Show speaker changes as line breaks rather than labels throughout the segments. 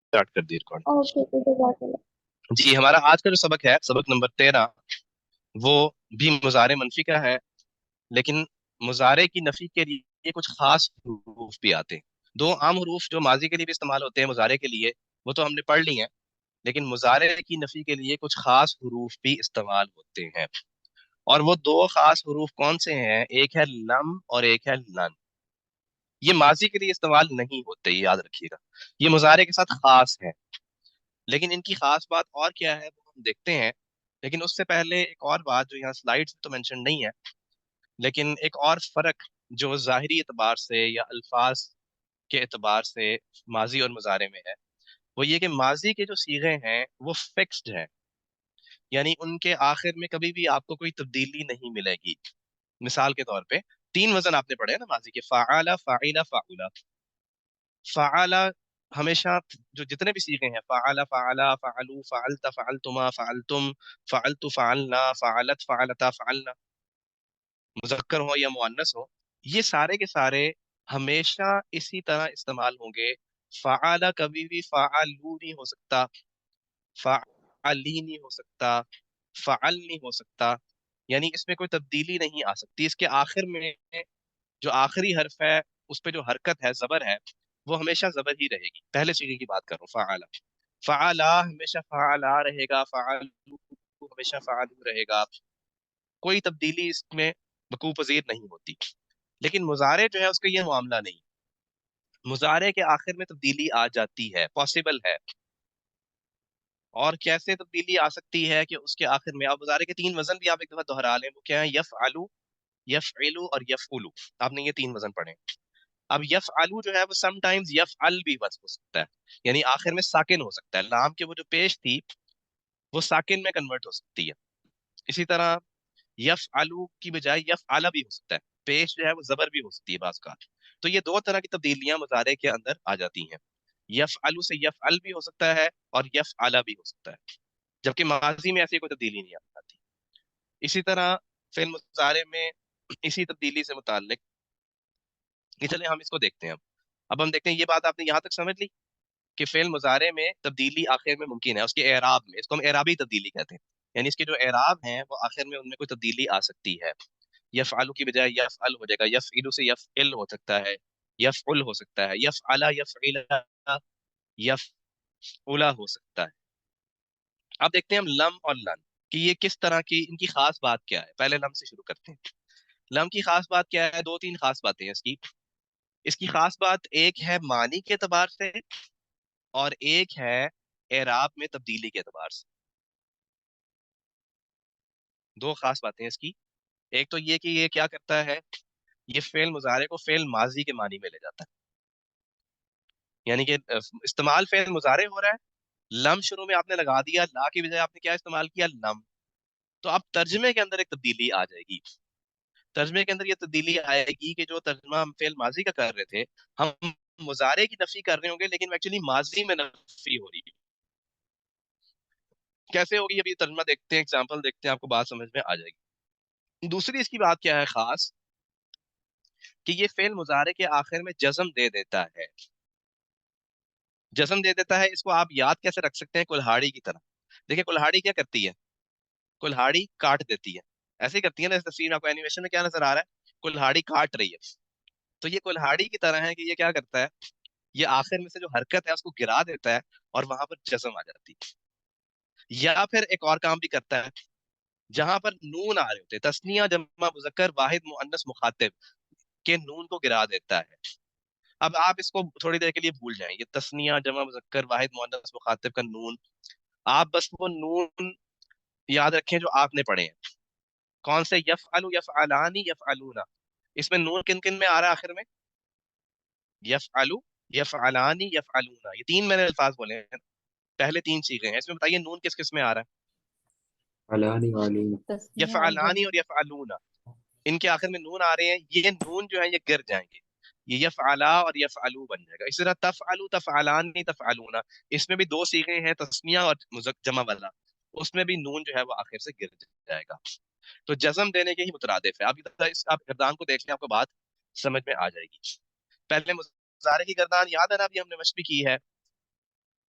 Start کر دی recording.
Okay تو جزاک اللہ.
جی ہمارا آج کا جو سبق ہے سبق نمبر 13 وہ بھی مضارع منفی کا ہے. لیکن مضارع کی نفی کے لیے کچھ خاص حروف بھی آتے ہیں. دو عام حروف جو ماضی کے لیے بھی استعمال ہوتے ہیں مضارع کے لیے وہ تو ہم نے پڑھ لی ہیں. لیکن مضارع کی نفی کے لیے کچھ خاص حروف بھی استعمال ہوتے ہیں. اور وہ دو خاص حروف کون سے ہیں؟ ایک ہے لم اور ایک ہے لن. یہ ماضی کے لیے استعمال نہیں ہوتے، یہ یاد رکھیے گا. یہ مضارع کے ساتھ خاص ہے. لیکن ان کی خاص بات اور کیا ہے وہ ہم دیکھتے ہیں. لیکن اس سے پہلے ایک اور بات جو یہاں سلائڈ تو مینشن نہیں ہے، لیکن ایک اور فرق جو ظاہری اعتبار سے یا الفاظ کے اعتبار سے ماضی اور مضارع میں ہے وہ یہ کہ ماضی کے جو صیغے ہیں وہ فکسڈ ہیں. یعنی ان کے آخر میں کبھی بھی آپ کو کوئی تبدیلی نہیں ملے گی. مثال کے طور پہ تین وزن آپ نے پڑھے نا ماضی کے، فعال فاعل فعولا. فعال ہمیشہ جو جتنے بھی صیغے ہیں، فعل فعلا فعلوا فعلت فعلتما فعلتم فعلت فعلنا فعلت فعلتا فعلنا، مذکر ہو یا مؤنث ہو، یہ سارے کے سارے ہمیشہ اسی طرح استعمال ہوں گے. فعال کبھی بھی فعلو نہیں ہو سکتا، فعلی نہیں ہو سکتا، فعل نہیں ہو سکتا. یعنی اس میں کوئی تبدیلی نہیں آ سکتی. اس کے آخر میں جو آخری حرف ہے اس پہ جو حرکت ہے، زبر ہے، وہ ہمیشہ زبر ہی رہے گی. پہلے صیغے کی بات کر رہا ہوں، فعال. فعلا ہمیشہ فعلا رہے گا، فعلو ہمیشہ فعلو رہے گا. کوئی تبدیلی اس میں وقوع پذیر نہیں ہوتی. لیکن مضارع جو ہے اس کا یہ معاملہ نہیں. مضارع کے آخر میں تبدیلی آ جاتی ہے، پاسبل ہے. اور کیسے تبدیلی آ سکتی ہے کہ اس کے آخر میں آپ مضارع کے تین وزن بھی آپ ایک دفعہ دہرا لیں. وہ کیا ہے؟ یفعلو، یفعلو اور یفعلو. آپ نے یہ تین وزن پڑھے. اب یفعلو جو ہے وہ سم ٹائمز یفعل بھی وزن ہو سکتا ہے، یعنی آخر میں ساکن ہو سکتا ہے. لام کے وہ جو پیش تھی وہ ساکن میں کنورٹ ہو سکتی ہے. اسی طرح یفعلو کی بجائے یفعل بھی ہو سکتا ہے، پیش جو ہے وہ زبر بھی ہو سکتی ہے بعض کا. تو یہ دو طرح کی تبدیلیاں مضارع کے اندر آ جاتی ہیں. یفعلو سے یفعل بھی ہو سکتا ہے اور یفعل بھی ہو سکتا ہے، جبکہ ماضی میں ایسی کوئی تبدیلی نہیں آتی. اسی طرح فعل مضارع میں اسی تبدیلی سے متعلق چلے ہم اس کو دیکھتے ہیں. اب ہم دیکھتے ہیں، یہ بات آپ نے یہاں تک سمجھ لی کہ فعل مضارع میں تبدیلی آخر میں ممکن ہے. اس کے اعراب میں، اس کو ہم اعرابی تبدیلی کہتے ہیں. یعنی اس کے جو اعراب ہیں وہ آخر میں ان میں کوئی تبدیلی آ سکتی ہے. یفعلو کی بجائے یفعل ہو جائے گا، یفعلو سے یفعل ہو سکتا ہے، یفعل ہو سکتا ہے، یفعلا یفعلا یفعلا ہو سکتا ہے. اب دیکھتے ہیں ہم لم اور لن کہ یہ کس طرح کی، ان کی خاص بات کیا ہے. پہلے لم سے شروع کرتے ہیں. لم کی خاص بات کیا ہے؟ دو تین خاص باتیں ہیں اس کی. اس کی خاص بات ایک ہے معنی کے اعتبار سے اور ایک ہے اعراب میں تبدیلی کے اعتبار سے. دو خاص باتیں ہیں اس کی. ایک تو یہ کہ یہ کیا کرتا ہے، یہ فعل مضارع کو فعل ماضی کے معنی میں لے جاتا ہے. یعنی کہ استعمال فعل مضارع ہو رہا ہے، لم شروع میں آپ نے لگا دیا، لا کی بجائے آپ نے کیا استعمال کیا؟ لم. تو اب ترجمے کے اندر ایک تبدیلی آ جائے گی. ترجمے کے اندر یہ تبدیلی آئے گی کہ جو ترجمہ ہم فعل ماضی کا کر رہے تھے، ہم مضارع کی نفی کر رہے ہوں گے لیکن ایکچولی ماضی میں نفی ہو رہی ہے. کیسے ہوگی؟ ابھی ترجمہ دیکھتے ہیں، اگزامپل دیکھتے ہیں، آپ کو بات سمجھ میں آ جائے گی. دوسری اس کی بات کیا ہے خاص، کہ یہ فعل مضارع کے آخر میں جزم دے دیتا ہے. جزم دے دیتا ہے، اس کو آپ یاد کیسے رکھ سکتے ہیں؟ کلہاڑی کی طرح. دیکھیں کلہاڑی کیا کرتی ہے، کلہاڑی کاٹ دیتی ہے. ایسے ہی کرتی ہے نا. اس تصویر میں آپ کو اینیمیشن میں کیا نظر آ رہا ہے؟ کلہاڑی کاٹ رہی ہے. تو یہ کلہاڑی کی طرح ہے کہ یہ کیا کرتا ہے، یہ آخر میں سے جو حرکت ہے اس کو گرا دیتا ہے اور وہاں پر جزم آ جاتی ہے. یا پھر ایک اور کام بھی کرتا ہے، جہاں پر نون آ رہے ہوتے تسنیہ جمع مذکر واحد مؤنث مخاطب کے نون کو گرا دیتا ہے. اب آپ اس کو تھوڑی دیر کے لیے بھول جائیں، یہ تسنیہ جمع مذکر واحد مؤنث مخاطب کا نون، آپ بس وہ نون یاد رکھیں جو آپ نے پڑھے ہیں. کون سے؟ یفعلو، یفعلانی، یفعلونا. اس میں نون کن کن میں آ رہا ہے آخر میں؟ یفعلو، یفعلانی، یفعلونا. یہ تین میں نے الفاظ بولے ہیں، پہلے تین صیغے ہیں. اس میں بتائیے نون کس کس میں آ رہا ہے؟
علانی والی.
تسنیہ اور
یفعلانی
جمع.
اور یفعلونا. ان کے آخر میں نون آ رہے ہیں، یہ نون جو ہے یہ گر جائیں گے، یہ یفعلا اور یفعلو بن جائے گا. اسی طرح تفعلو، تفعلانی، تفعلونا. اس میں بھی دو صیغے ہیں، تسنیہ اور جمع والا. اس میں بھی نون جو ہے وہ آخر سے گر جائے گا. تو جزم دینے کے ہی مترادف ہے. آپ گردان کو دیکھ لیں، آپ کو بات سمجھ میں آ جائے گی. پہلے مضارع کی گردان یاد ہے نا، ابھی ہم نے مشق بھی کی ہے.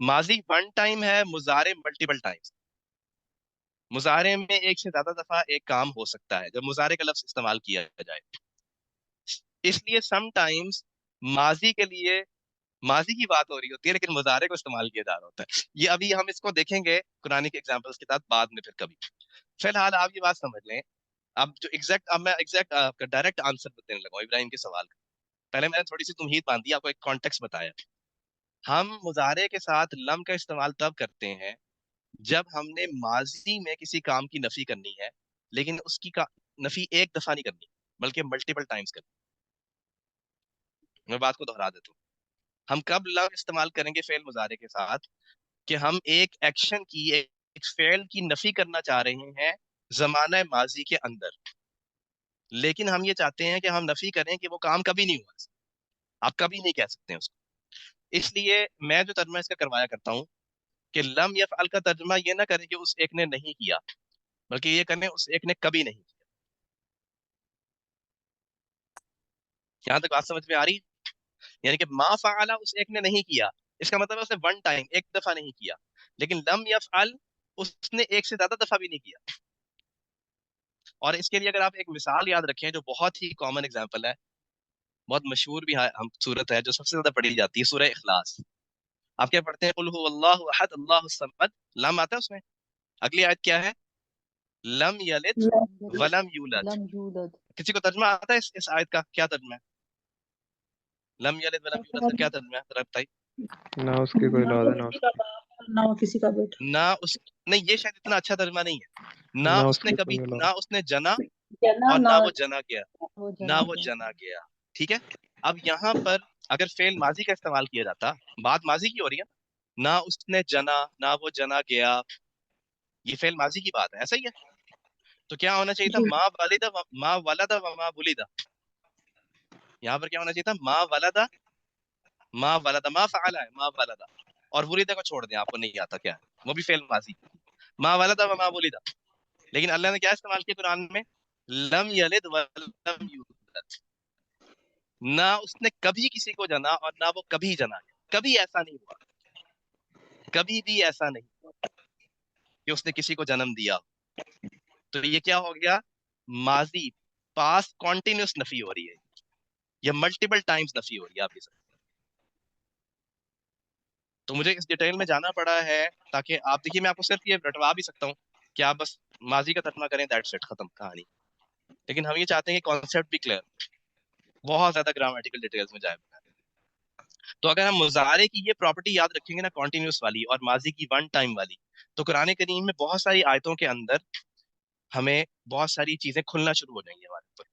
ماضی ون ٹائم ہے، مضارع ملٹیپل ٹائمز. مضارع میں ایک سے زیادہ دفعہ ایک کام ہو سکتا ہے جب مضارع کا لفظ استعمال کیا جائے. اس لیے سم ٹائمز ماضی کے لیے ماضی کی بات ہو رہی ہوتی ہے لیکن مضارع کو استعمال کیا جا رہا ہوتا ہے. یہ ابھی ہم اس کو دیکھیں گے قرآن کے ایگزامپلس کے ساتھ بعد میں پھر کبھی. فی الحال آپ یہ بات سمجھ لیں. اب جو میں ایگزیکٹ ڈائریکٹ آنسر دینے لگا ہوں ابراہیم کے سوال کا. پہلے میں نے تھوڑی سی تمہید باندھی، آپ کو ایک کانٹیکس بتایا. ہم مضارع کے ساتھ لم کا استعمال تب کرتے ہیں جب ہم نے ماضی میں کسی کام کی نفی کرنی ہے لیکن اس کی نفی ایک دفعہ نہیں کرنی بلکہ ملٹیپل ٹائمز کرنی. میں بات کو دہرا دیتا ہوں. ہم کب لم استعمال کریں گے فعل مضارع کے ساتھ کہ ہم ایک ایکشن کی ایک فعل کی نفی کرنا چاہ رہے ہیں زمانہ ماضی کے اندر، لیکن ہم یہ چاہتے ہیں کہ ہم نفی کریں کہ وہ کام کبھی نہیں ہوا. آپ کبھی نہیں کہہ سکتے ہیں اس کو. اس لیے میں جو ترجمہ اس کا کروایا کرتا ہوں کہ لم یفعل کا ترجمہ یہ نہ کریں کہ اس ایک نے نہیں کیا، بلکہ یہ کریں اس ایک نے کبھی نہیں کیا. یہاں تک بات سمجھ میں آ رہی ہے؟ یعنی کہ ما فعل اس ایک نے نہیں کیا، اس کا مطلب ہے اس نے ون ٹائم ایک دفعہ نہیں کیا. لیکن لم یفعل اس نے ایک سے زیادہ دفعہ بھی نہیں کیا. اور اس کے لیے اگر آپ ایک مثال یاد رکھیں جو بہت ہی کامن ایگزامپل ہے، بہت مشہور بھی صورت ہے جو سب سے زیادہ پڑھی جاتی ہے، سورہ اخلاص. آپ کیا پڑھتے ہیں؟ قل هو اللہ احد اللہ الصمد. لم آتا ہے اس میں. اگلی آیت کیا ہے؟ لم یلد ولم یولد.
لم یولد.
کسی کو ترجمہ آتا ہے اس آیت کا؟ کیا ترجمہ ہے لم یلد ولم یولد کا؟ کیا ترجمہ ہے ذرا بتائیے.
نہ اس کی کوئی اولاد ہے
نہ وہ کسی کا بیٹا.
نہ اس نہیں، یہ شاید اتنا اچھا ترجمہ نہیں ہے. نہ اس نے
کی
کبھی،
کوئی اولاد.
نہ اس نے جنا
جنا
اور
نہ
نہ وہ جنا گیا.
وہ
نہ
جنا
وہ
گیا.
جنا گیا. ٹھیک ہے. اب یہاں پر اگر فعل ماضی کا استعمال کیا جاتا، بات ماضی کی ہو رہی ہے، نہ اس نے جنا نہ وہ جنا گیا، یہ فعل ماضی کی بات ہے، ایسا ہی ہے. تو کیا ہونا چاہیے تھا؟
جی.
ما ولد وما ولد. یہاں پر کیا ہونا چاہیے تھا؟ ما ولد ما فعل ہے، ما ولد. اور ولد کو چھوڑ دیں، آپ کو نہیں آتا کیا ہے، وہ بھی فعل ماضی. ما ولد وما ولد. لیکن اللہ نے کیا استعمال کیا قرآن میں؟ لم یلد ولم یولد. نہ اس نے کبھی کسی کو جنا اور نہ وہ کبھی جنا گیا. کبھی ایسا نہیں ہوا، کبھی بھی ایسا نہیں کہ اس نے کسی کو جنم دیا. تو یہ کیا ہو گیا؟ ماضی پاسٹ کنٹینیوس نفی ہو رہی ہے، یا ملٹیپل ٹائمز نفی ہو رہی ہے آپ کی. تو مجھے اس ڈیٹیل میں جانا پڑا ہے تاکہ آپ دیکھیے، میں آپ کو صرف یہ رٹوا بھی سکتا ہوں کہ آپ بس ماضی کا ترجمہ کریں، دیٹس اٹ، ختم کہانی. لیکن ہم یہ چاہتے ہیں کہ کانسیپٹ بھی کلیئر، بہت زیادہ گرامیٹیکل ڈیٹیلز میں جائے. تو اگر ہم مضارع کی یہ پراپرٹی یاد رکھیں گے نا، کنٹینیوس والی اور ماضی کی ون ٹائم والی، تو قرآن کریم میں بہت ساری آیتوں کے اندر ہمیں بہت ساری چیزیں کھلنا شروع ہو جائیں گی ہمارے اوپر.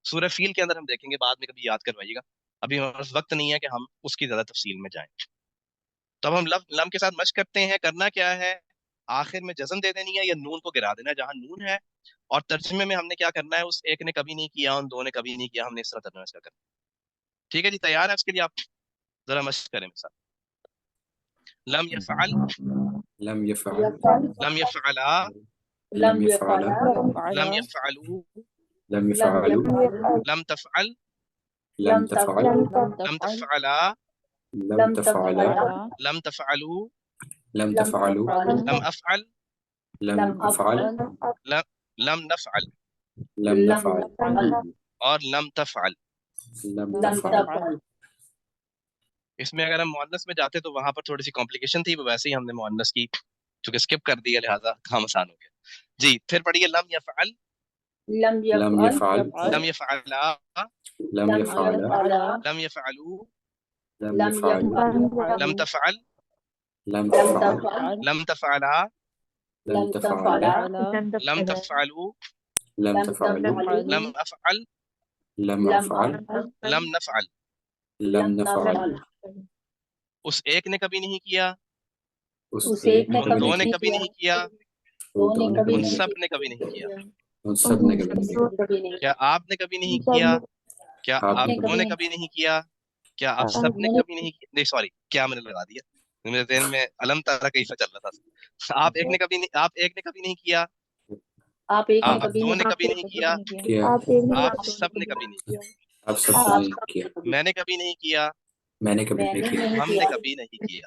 سورہ فیل کے اندر ہم دیکھیں گے، بعد میں کبھی یاد کروائیے گا، ابھی ہمارے پاس وقت نہیں ہے کہ ہم اس کی زیادہ تفصیل میں جائیں. تو اب ہم لم کے ساتھ مشق کرتے ہیں. کرنا کیا ہے؟ آخر میں جزم دے دینی ہے یا نون کو گرا دینا ہے جہاں نون ہے. اور ترجمے میں ہم نے کیا کرنا ہے؟ اس ایک نے کبھی نہیں کیا، ان دو نے کبھی نہیں کیا، ہم نے اس طرح ترجمہ اس کا کرنا. ٹھیک ہے جی، تیار ہے اس کے لیے؟ آپ ذرا مشق کریں میرے ساتھ. لم یفعل،
لم يفعل
لم یفعلا،
لم يفعل
لم یفعلوا،
لم يفعلوا
لم تفعل،
لم تفعل
لم تفعلا،
لم تفعل
لم تفعلوا،
لم تفعلوا
لم افعل،
لم أفعل
لم نفعل،
لم نفعل
اور لم تفعل.
لم تفعل.
اس میں اگر ہم مؤنث میں جاتے تو وہاں پر تھوڑی سی کمپلیکیشن تھی، وہ ویسے ہی ہم نے مؤنث کی چونکہ اسکپ کر دیا، لہٰذا کام آسان ہو گیا. جی پھر پڑھیے. لم یفعل،
لم
لم
يفعل
يفعل
لم یفعلا،
لم يفعل
لم یفعلوا،
لم يفعل
لم تفعل،
لم تفعل
لم تفعلا،
لم تفعل
لم تفعلوا،
لم تفعل
لم افعل،
لم أفعل
لم نفعل.
لم نفعل.
اس ایک نے کبھی نہیں کیا،
اس
ایک نے
ان دو نے کبھی نہیں کیا، ان سب نے کبھی نہیں کیا.
ان سب نے کبھی نہیں.
کیا آپ نے کبھی نہیں کیا؟ کیا
آپ
آپ
نے
دونوں نے کبھی نہیں کیا؟ کیا آپ سب نے کبھی نہیں کیا؟ نہیں سوری، کیا میں نے لگا دیا، میرے ذہن میں علم تارا کیسا چل رہا تھا. آپ ایک نے کبھی نہیں، آپ ایک نے کبھی نہیں کیا،
آپ ایک نے
آپ
کبھی
دو نے
نہیں
کبھی نہیں کیا،
کیا.
آپ سب نے کبھی نہیں کیا.
آپ سب نے نہیں کیا.
میں نے کبھی نہیں کیا،
میں نے کبھی نہیں کیا.
ہم نے کبھی نہیں کیا.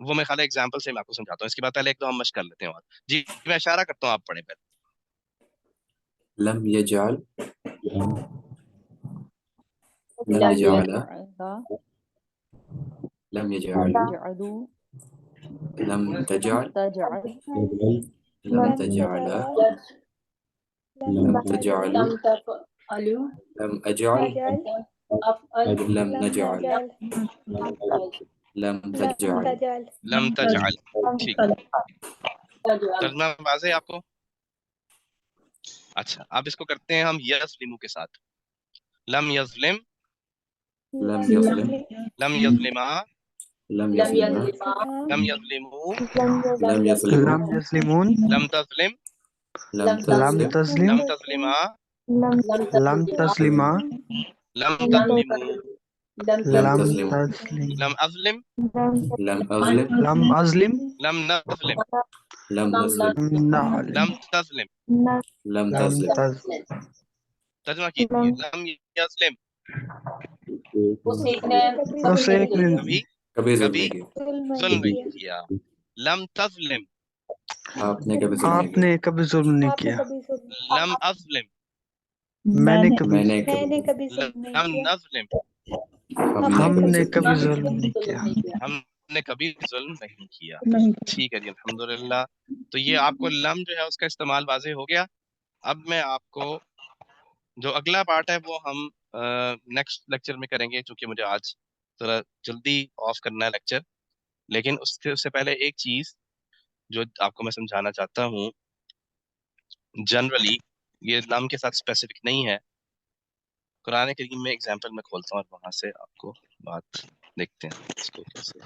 وہ میں خالی ایگزامپل سے میں آپ کو سمجھاتا ہوں. اس کے بعد پہلے ایک دو ہم مشق کر لیتے ہیں. اور جی میں اشارہ کرتا ہوں, آپ پڑھیں پہلے.
لم يجعل لم
لم
يجعل
يجعل
لم يجعل
تجعل
لم تجعل
تجعل
لم تجعل لم تجعل
لم تفعل
لم أجعل
أفعل
لم نجعل لم تجعل
لم تجعل. ٹھیک ہے,
تجعل.
ترجمہ واضح ہے آپ کو؟ اچھا اب اس کو کرتے ہیں ہم یظلمو کے ساتھ. لم یظلم,
لم يظلم
لم یظلما,
لم
لم
يظلم
يظلم
لم یظلمو,
لم يظلم
لم يظلمون
لم تظلم,
لم
لم
تظلم
تظلم
لم تظلما,
لم تظلما
لم
لم
تظلمو,
لم
لم
لم
تظلم
تظلم
لم أظلم,
لم أظلم
لم أظلم
لم نظلم,
لم نظلم
لم نعلم
لم تظلم.
لم
لم
تظلم
تظلم
ترجمہ کیجیے. لم یظلم,
اس ایک نے
اسے ایک نے
کبھی
کبھی ظلم
کبھی
نہیں کیا
ظلم نہیں کیا. لم تظلم,
آپ نے کبھی ظلم نہیں
آپ
کیا
نے کبھی ظلم نہیں کیا.
لم أظلم,
میں نے کبھی
میں نے کبھی
لم نظلم,
ہم نے
ظلم
کبھی
نہیں
ظلم نہیں کیا.
ہم نے کبھی ظلم نہیں کیا. ٹھیک ہے جی, الحمدللہ. تو یہ آپ کو لم جو ہے اس کا استعمال واضح ہو گیا. اب میں آپ کو جو اگلا پارٹ ہے وہ ہم نیکسٹ لیکچر میں کریں گے, چونکہ مجھے آج ذرا جلدی آف کرنا ہے لیکچر. لیکن اس سے پہلے ایک چیز جو آپ کو میں سمجھانا چاہتا ہوں, جنرلی یہ لم کے ساتھ اسپیسیفک نہیں ہے. قرآن کریم میں ایگزامپل میں کھولتا ہوں اور وہاں سے آپ کو بات دیکھتے ہیں اس کو کیسے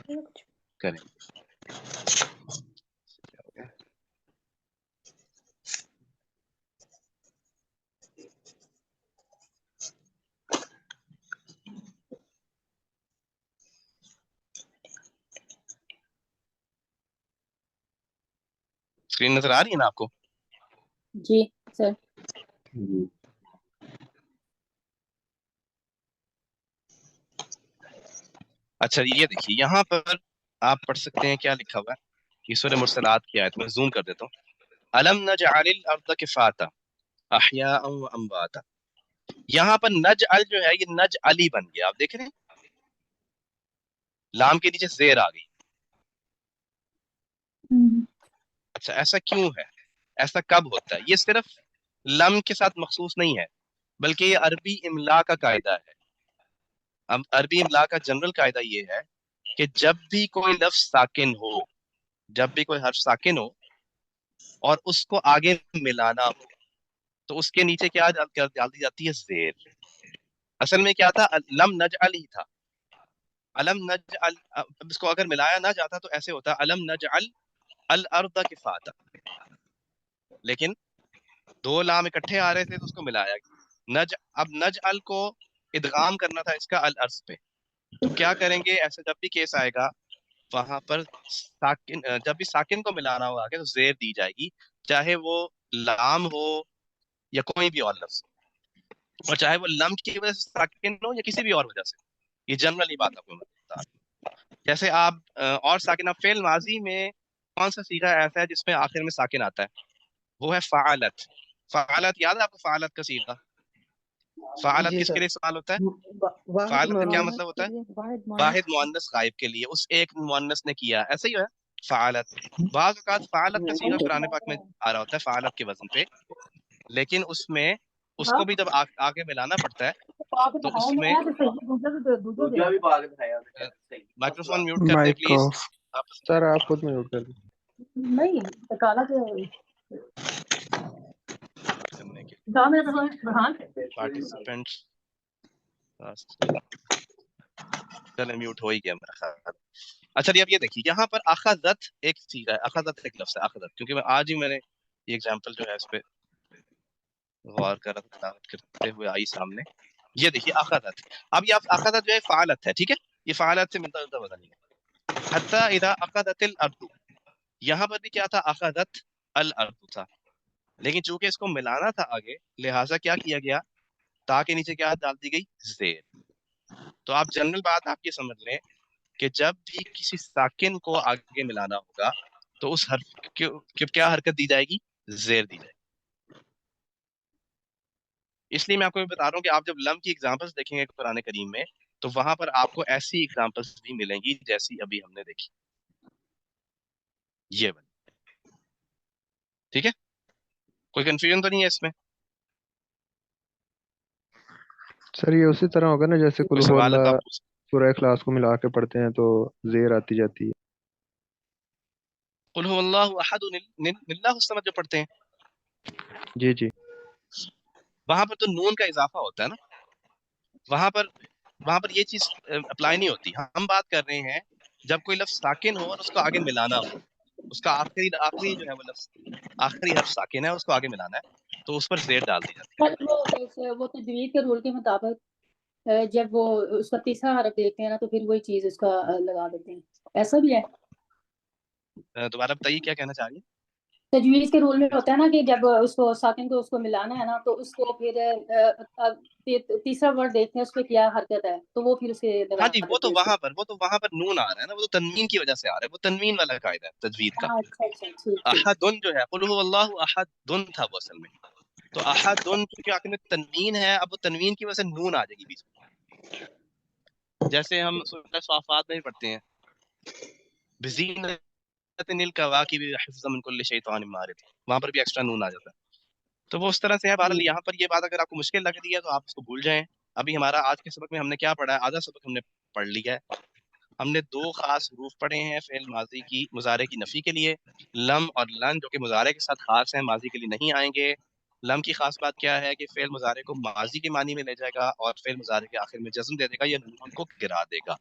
کریں. اسکرین نظر آ رہی ہے نا آپ کو؟
جی سر.
اچھا یہ دیکھیے یہاں پر آپ پڑھ سکتے ہیں کیا لکھا ہوا ہے. یہ سورہ مرسلات کی آیت میں زوم کر دیتا ہوں. الم نجعل الارض کفاتا احیاء و امواتا. یہاں پر نجعل جو ہے یہ نجعلی بن گیا. آپ دیکھ رہے ہیں لام کے نیچے زیر آ گئی. اچھا ایسا کیوں ہے, ایسا کب ہوتا ہے؟ یہ صرف لم کے ساتھ مخصوص نہیں ہے بلکہ یہ عربی املا کا قاعدہ ہے. اب عربی املا کا جنرل قاعدہ یہ ہے کہ جب بھی کوئی لفظ ساکن ہو, جب بھی کوئی حرف ساکن ہو اور اس کو آگے ملانا ہو تو اس کے نیچے کیا ڈال دی جاتی ہے؟ زیر. اصل میں کیا تھا؟ لم نجعل ہی تھا. علم نجعل, اس کو اگر ملایا نہ جاتا تو ایسے ہوتا علم نجعل الارض کفاتا, لیکن دو لام اکٹھے آ رہے تھے تو اس کو ملایا گیا. اب نجعل کو ادغام کرنا تھا اس کا الارض پہ, تو کیا کریں گے؟ ایسا جب بھی کیس آئے گا وہاں پر ساکن, جب بھی ساکن کو ملانا ہو آگے تو زیر دی جائے گی, چاہے وہ لام ہو یا کوئی بھی اور لفظ, اور چاہے وہ لم کی وجہ سے ساکن ہو یا کسی بھی اور وجہ سے. یہ جنرلی بات آپ کو بتا. جیسے آپ اور ساکن, آپ فعل ماضی میں کون سا صیغہ ایسا ہے جس میں آخر میں ساکن آتا ہے؟ وہ ہے فعلت. فعلت یاد ہے آپ کو فعلت کا صیغہ؟ فعلت
جی
کس
سر.
کے لیے استعمال ہوتا ہے؟
واحد
فعلت کا کیا
مؤنث.
مطلب ہوتا ہے؟ واحد مؤنث غائب کے لیے, اس ایک مؤنث نے کیا, ایسا ہی ہے فعلت. بعض اوقات فعلت کا صیغہ قرآن پاک میں آ رہا ہوتا ہے فعلت کے وزن پہ, لیکن اس میں اس کو بھی جب آگے ملانا پڑتا ہے تو اس میں مائکرو فون میوٹ کر دیں
مائک
پلیز.
آف.
سر آپ خود میوٹ کر دیں.
نہیں کالا کے
کرنے کے
دام میں برہان
پارٹیسپینٹس چلے میوٹ ہو ہی گیا میرا خیال. اچھا اب یہ دیکھیے یہاں پر اخذت ایک صیغہ ہے, اخذت ایک لفظ ہے اخذت, کیونکہ میں آج ہی میں نے یہ ایگزامپل جو ہے اس پہ غور کر رہا تھا, تلاوت کرتے ہوئے آئی سامنے. یہ دیکھیے اخذت, اب یہ اخذت جو ہے فعلت ہے, ٹھیک ہے, یہ فعلت سے ملتا جلتا وزن ہے. حتی اذا اخذت الارض, یہاں پر بھی کیا تھا؟ اخذت الارض تھا, لیکن چونکہ اس کو ملانا تھا آگے لہٰذا کیا کیا گیا؟ تا کے نیچے کیا ڈال دی گئی؟ زیر. تو آپ جنرل بات آپ یہ سمجھ لیں کہ جب بھی کسی ساکن کو آگے ملانا ہوگا تو اس حرف کی کیا حرکت دی جائے گی؟ زیر دی جائے گی. اس لیے میں آپ کو بتا رہا ہوں کہ آپ جب لم کی ایگزامپلس دیکھیں گے قرآن کریم میں تو وہاں پر آپ کو ایسی ایگزامپلس بھی ملیں گی جیسی ابھی ہم نے دیکھی. یہ بن ٹھیک ہے، کوئی کنفیوژن تو نہیں ہے اس میں؟
سر یہ اسی طرح ہوگا نا جیسے قل
کوئی
هو
سوال ہے تو
اللہ
آپ پوچھ.
سورہ اخلاص کو ملا کے پڑھتے ہیں تو زیر آتی جاتی ہے.
قل هو اللہ احد اللہ الصمد جو پڑھتے ہیں
جی جی
وہاں پر تو نون کا اضافہ ہوتا ہے نا، وہاں پر یہ چیز اپلائی نہیں ہوتی. ہم بات کر رہے ہیں جب کوئی لفظ ساکن ہو اور اس کو آگے ملانا ہو، اس کا آخری جو ہے وہ لفظ آخری حرف ساکن ہے، اس کو آگے ملانا ہے تو اس پر زیر ڈال دی جاتی
پر وہ تجوید کے رول کے مطابق جب وہ اس کا تیسرا حرف دیکھتے ہیں نا تو پھر وہی چیز اس کا لگا دیتے ہیں، ایسا بھی ہے؟
ہے. دوبارہ بتائیے کیا کہنا چاہ رہی ہیں؟
تجویز کے رول میں ہوتا ہے نا کہ جب اس کو ساکن کو اس کو ملانا ہے نا تو اس کو پھر تیسرا ورڈ دیکھتے ہیں اس پہ کیا حرکت ہے تو وہ پھر اسے
ہاں
لگا
جی،
دیتے ہیں اس کو.
وہ تو وہاں پر نون آ رہا ہے نا، وہ تو تنوین کی وجہ سے آ رہا ہے، وہ تنوین والا قاعدہ ہے تجوید کا.
اچھا اچھا ٹھیک ٹھیک.
احدن جو ہے قل هو اللہ احدن تھا وہ اصل میں، تو احدن کیونکہ آخر میں تنوین ہے، اب وہ تنوین کی وجہ سے نون آ جائے گی بیچ میں. جیسے ہم سورہ صافات میں بھی پڑھتے ہیں بزینت الکواکب حفظا من کل شیطان مارد، وہاں پر بھی ایکسٹرا نون آ جاتا ہے. تو وہ اس طرح سے ہے. بہرحال یہاں پر یہ بات اگر آپ کو مشکل لگ رہی ہے تو آپ اس کو بھول جائیں. ابھی ہمارا آج کے سبق میں ہم نے کیا پڑھا ہے؟ آدھا سبق ہم نے پڑھ لیا ہے. ہم نے دو خاص حروف پڑھے ہیں فعل ماضی کی مضارع کی نفی کے لیے، لم اور لن، جو کہ مضارع کے ساتھ خاص ہیں، ماضی کے لیے نہیں آئیں گے. لم کی خاص بات کیا ہے کہ فعل مضارع کو ماضی کے معنی میں لے جائے گا اور فعل مضارع کے آخر میں جزم دے دے گا یا نون کو گرا دے گا.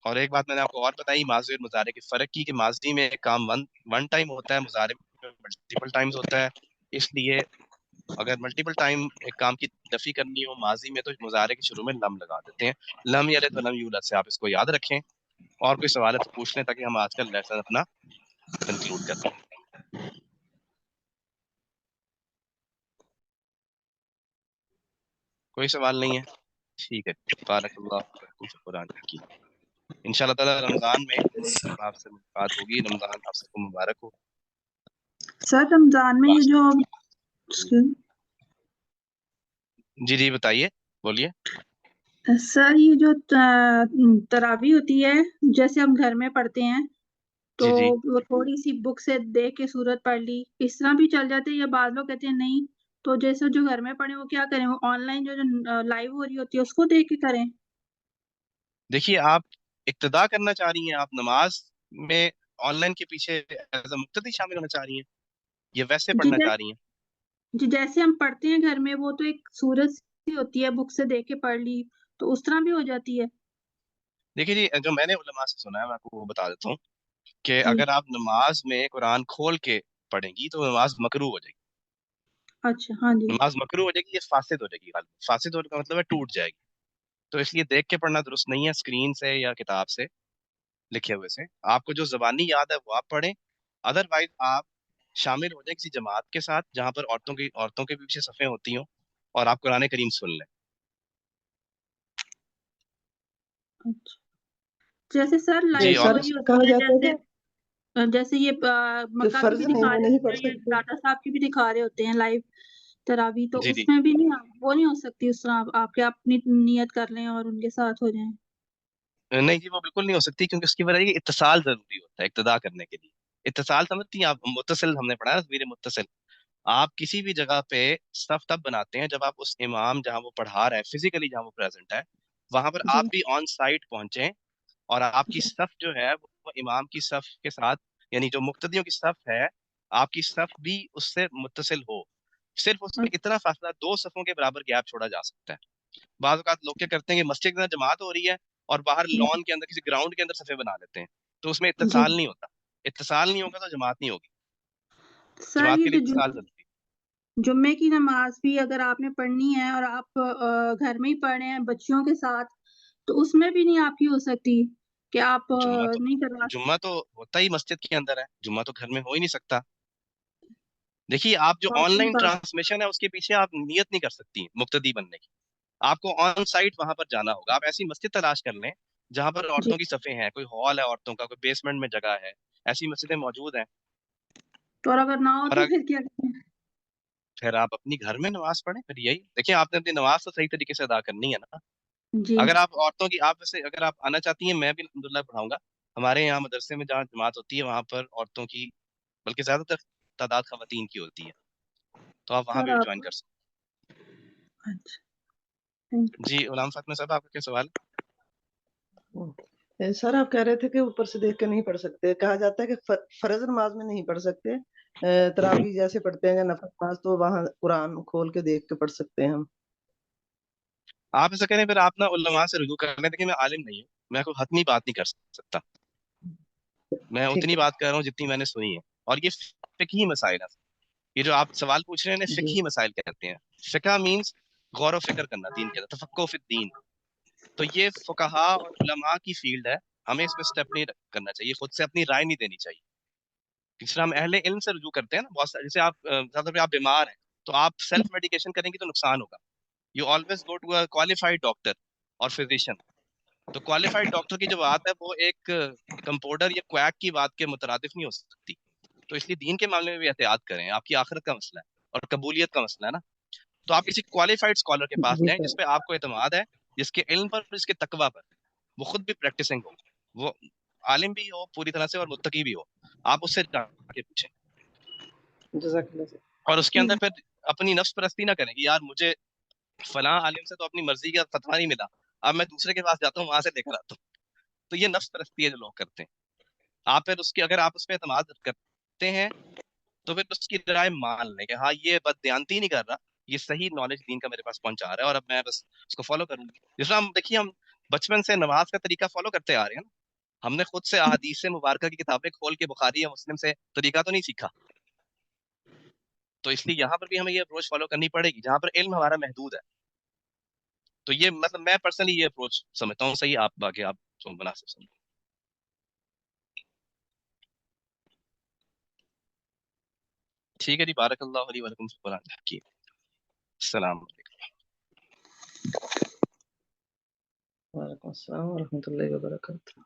اور ایک بات میں نے آپ کو اور بتائی ماضی اور مضارع کے فرق کی، کہ ماضی میں ایک کام ون ٹائم ہوتا ہے، مضارع میں ملٹیپل ٹائمز ہوتا ہے. اس لیے اگر ملٹیپل ٹائم ایک کام کی نفی کرنی ہو ماضی میں تو مضارع کے شروع میں لم لگا دیتے ہیں. لم یلد ولم یولد سے آپ اس کو یاد رکھیں. اور کوئی سوال ہے تو پوچھ لیں تاکہ ہم آج کا لیسن اپنا کنکلوڈ کر لیں. کوئی سوال نہیں ہے؟ ٹھیک ہے. بارک اللہ فیکم فی القرآن الحکیم. ان شاء اللہ تعالیٰ رمضان میں آپ سے ملاقات ہوگی. رمضان آپ سب کو مبارک ہو.
سر رمضان میں یہ جو
جی جی بتائیے، بولیے.
سر یہ جو تراویح ہوتی ہے جیسے ہم گھر میں پڑھتے ہیں تو
جی جی
وہ تھوڑی سی بک سے دیکھ کے سورت پڑھ لی اس طرح بھی چل جاتے ہیں یا بعض لوگ کہتے ہیں نہیں تو جیسے جو گھر میں پڑھیں وہ کیا کریں، وہ آن لائن جو لائیو ہو رہی ہوتی ہے اس کو دیکھ کے کریں؟
دیکھیے، آپ اقتدا کرنا چاہ رہی ہیں، آپ نماز میں آن لائن کے پیچھے ایز اے مقتدی شامل ہونا چاہ رہی ہیں، یا ویسے
جی
پڑھنا چاہ رہی ہیں؟
جی جیسے ہم پڑھتے ہیں گھر میں وہ تو ایک سورت سی ہوتی ہے بک سے دیکھ کے پڑھ لی تو اس طرح بھی ہو جاتی ہے؟
دیکھیے جی، جو میں نے علماء سے سنا ہے میں آپ کو وہ بتا دیتا ہوں کہ
جی
اگر آپ نماز میں قرآن کھول کے پڑھیں گی تو نماز مکروہ ہو جائے گی.
اچھا ہاں جی
نماز مکروہ ہو جائے گی، یہ فاسد ہو جائے گی. غالباً فاسد ہونے کا مطلب ہے ٹوٹ جائے گی. تو اس لیے دیکھ کے پڑھنا درست نہیں ہے اسکرین سے یا کتاب سے لکھے ہوئے سے. آپ کو جو زبانی یاد ہے وہ آپ پڑھیں، ادر وائز آپ شامل ہو جائیں کسی جماعت کے ساتھ جہاں پر عورتوں کے پیچھے صفیں ہوتی ہوں اور آپ قرآن کریم سن لیں.
اچھا جیسے سر
جی.
لائیو
اور
ہو
سر
رہی ہوتی
کہا
ہے
جاتا ہے
جیسے یہ
کہ
مکہ کی
فرض
بھی
ہے
دکھا
وہ
رہے
نہیں
ہوتے
پڑھ
ہیں یہ
سکتے.
ڈاٹا صاحب کی بھی دکھا رہے ہوتے ہیں لائیو تراویح تو
جی
اس
جی
میں بھی نہیں وہ نہیں ہو سکتی اس طرح آپ کے اپنی نیت کر لیں اور ان کے ساتھ ہو جائیں؟
نہیں جی، وہ بالکل نہیں ہو سکتی کیونکہ اس کی وجہ یہ اتصال ضروری ہوتا ہے اقتدا کرنے کے لیے. اتصال سمجھتی ہیں آپ؟ متصل ہم نے پڑھا ہے تصویر متصل. آپ کسی بھی جگہ پہ صف تب بناتے ہیں جب آپ اس امام جہاں وہ پڑھا رہا ہے فزیکلی جہاں وہ پریزنٹ ہے وہاں پر
جی
آپ بھی آن سائٹ پہنچیں اور آپ کی
جی
صف جو ہے وہ امام کی صف کے ساتھ، یعنی جو مقتدیوں کی صف ہے آپ کی صف بھی اس سے متصل ہو. صرف اس میں اتنا فاصلہ 2 صفوں کے برابر گیپ چھوڑا جا سکتا ہے. بعض اوقات لوگ کیا کرتے ہیں کہ مسجد کے اندر جماعت ہو رہی ہے اور باہر لان کے اندر کسی گراؤنڈ کے اندر صفیں بنا لیتے ہیں، تو اس میں
جی
اتصال نہیں ہوتا. اتصال نہیں ہوگا تو جماعت نہیں ہوگی.
سر
جماعت
یہ
کے لیے اتصال ضروری ہے.
جمعے کی نماز بھی اگر آپ نے پڑھنی ہے اور آپ گھر میں ہی پڑھ رہے ہیں بچیوں کے ساتھ تو اس میں بھی نہیں آپ کی ہو سکتی کہ آپ نہیں کروا
جمعہ تو ہوتا ہی مسجد کے اندر ہے، جمعہ تو گھر میں ہو ہی نہیں سکتا. دیکھیے، آپ جو آن لائن
سکتے؟
ٹرانسمیشن ہے اس کے پیچھے آپ نیت نہیں کر سکتی مقتدی بننے کی. آپ کو آن سائٹ وہاں پر جانا ہوگا. آپ ایسی مسجد تلاش کر لیں جہاں پر
جی
عورتوں کی صفیں ہیں, کوئی ہال ہے عورتوں کا, کوئی بیسمنٹ میں جگہ ہے, ایسی مسجدیں موجود ہیں.
تو اور اگر نہ ہو
اور
تو پھر کیا کریں؟
پھر آپ اپنی گھر میں نماز پڑھیں. پھر یہی دیکھیں, آپ نے اپنی نماز تو صحیح طریقے سے ادا کرنی ہے نا.
جی
اگر آپ عورتوں کی, آپ ویسے اگر آپ آنا چاہتی ہیں, میں بھی الحمدللہ پڑھاؤں گا. ہمارے یہاں مدرسے میں جہاں جماعت ہوتی ہے وہاں پر عورتوں کی بلکہ زیادہ تر تعداد خواتین کی ہوتی ہے, تو آپ وہاں
سر
بھی
آپ
جوائن کر سکتے
اچھا تھینک
ہیں. جی غلام فاطمہ صاحب, آپ کا کیا سوال ہے؟
سر آپ کہہ رہے تھے کہ اوپر سے دیکھ کے نہیں پڑھ سکتے. کہا جاتا ہے کہ فرض نماز میں نہیں پڑھ سکتے, تراویح جیسے پڑھتے ہیں یا نفل نماز تو وہاں قرآن کھول کے دیکھ کے پڑھ سکتے ہیں ہم.
آپ ایسا کریں, پھر آپ نا علماء سے رجوع کر لیں. دیکھیں میں عالم نہیں ہوں, میں کوئی حتمی بات نہیں کر سکتا. میں
ٹھیک
اتنی
ہے
بات کر رہا ہوں جتنی میں نے سنی ہے. اور یہ فقہی مسائل ہیں. یہ جو آپ سوال پوچھ رہے ہیں
جی
فقہی مسائل کہتے ہیں. فقہ مینز غور و فکر کرنا دین کے, تفقہ فی الدین. تو یہ فقہا اور علماء کی فیلڈ ہے, ہمیں اس پہ اسٹیپ نہیں کرنا چاہیے, خود سے اپنی رائے نہیں دینی چاہیے. اس طرح ہم اہل علم سے رجوع کرتے ہیں نا بہت جیسے آپ زیادہ تر آپ بیمار ہیں تو آپ سیلف میڈیکیشن کریں گے تو نقصان ہوگا. You always go to a qualified doctor اور فزیشین. تو کوالیفائڈ ڈاکٹر کی جو بات ہے وہ ایک کمپاؤنڈر یا کویک کی بات کے مترادف نہیں ہو سکتی. تو اس لیے دین کے معاملے میں بھی احتیاط کریں, آپ کی آخرت کا مسئلہ ہے اور قبولیت کا مسئلہ ہے نا. تو آپ کسی کوالیفائڈ اسکالر کے پاس
جی
جائیں
سر
جس پہ آپ کو اعتماد ہے, جس کے علم پر, جس کے تقوی پر, وہ خود بھی پریکٹسنگ ہو, وہ عالم بھی ہو پوری طرح سے اور متقی بھی ہو. آپ اس سے جا کے پوچھیں,
جزاک اللہ سر.
اور اس کے اندر پھر اپنی نفس پرستی نہ کریں کہ یار مجھے فلاں عالم سے تو اپنی مرضی کا فتویٰ نہیں ملا, اب میں دوسرے کے پاس جاتا ہوں وہاں سے لے کر آتا ہوں. تو یہ نفس پرستی ہے جو لوگ کرتے ہیں. آپ پھر اس کی, اگر آپ اس پہ اعتماد کرتے ہیں تو پھر اس کی رائے مان لیں کہ ہاں یہ بد دیانتی نہیں کر رہا, یہ صحیح نالج دین کا میرے پاس پہنچا رہا ہے, اور اب میں بس اس کو فالو کروں گی. جس طرح ہم دیکھیے, ہم بچپن سے نماز کا طریقہ فالو کرتے آ رہے ہیں نا. ہم نے خود سے احادیث مبارکہ کی کتابیں کھول کے بخاری یا مسلم سے طریقہ تو نہیں سیکھا. تو اس لیے یہاں پر بھی ہمیں یہ اپروچ فالو کرنی پڑے گی جہاں پر علم ہمارا محدود ہے. تو یہ مطلب میں پرسنلی یہ اپروچ سمجھتا ہوں صحیح, آپ باقی آپ جو مناسب سمجھیں. ٹھیک ہے جی, بارک اللہ علی ولکم فی القرآن الحکیم. السلام علیکم.
وعلیکم السلام ورحمۃ اللہ وبرکاتہ.